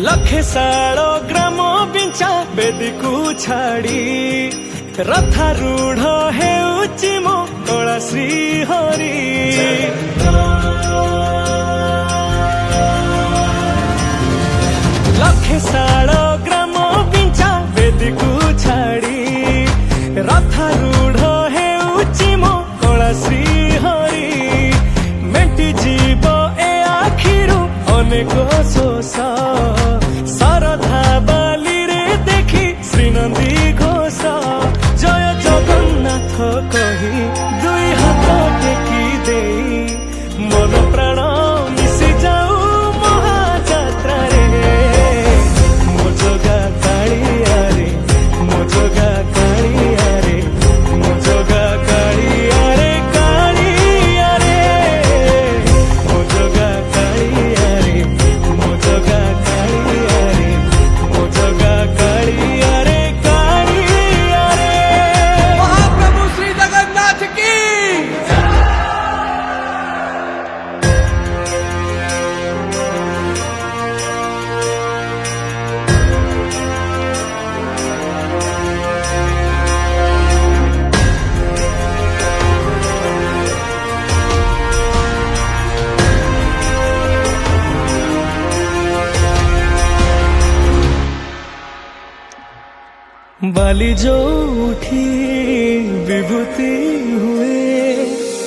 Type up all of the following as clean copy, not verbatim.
लखे साल ग्राम बिंचा बेदी को छाड़ी रथारूढ़ हेउची मो कला श्री हरि लखे साल ग्राम बिंचा बेदी को छाड़ी रथारूढ़ हेउची मो कला श्री हरि मेटी जीव ए आखिरु अनेक शोष शारदा बाली रे देखी श्रीनंदी घोष जय जगन्नाथ कही दुई हाथ टेकी दे मन प्राण मिशि जाऊ महाजात्रा रे मो जगा कालिया रे मो जगा कालिया रे मो जगा कालिया रे कालिया रे मो जगा कालिया रे मो जगा कालिया रे मो जगा कालिया रे कालिया रे महाप्रभु श्री जगन्नाथ की बाली जो उठी विभूति हुए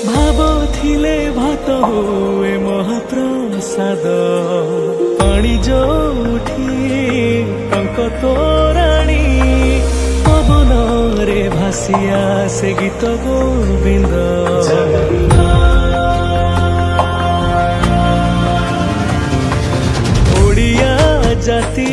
भाव थिले भात हुए महाप्रसाद पानी जो उठी टंक तोराणी पवन रे भासिया से गीत गोविंद ओडिया जाति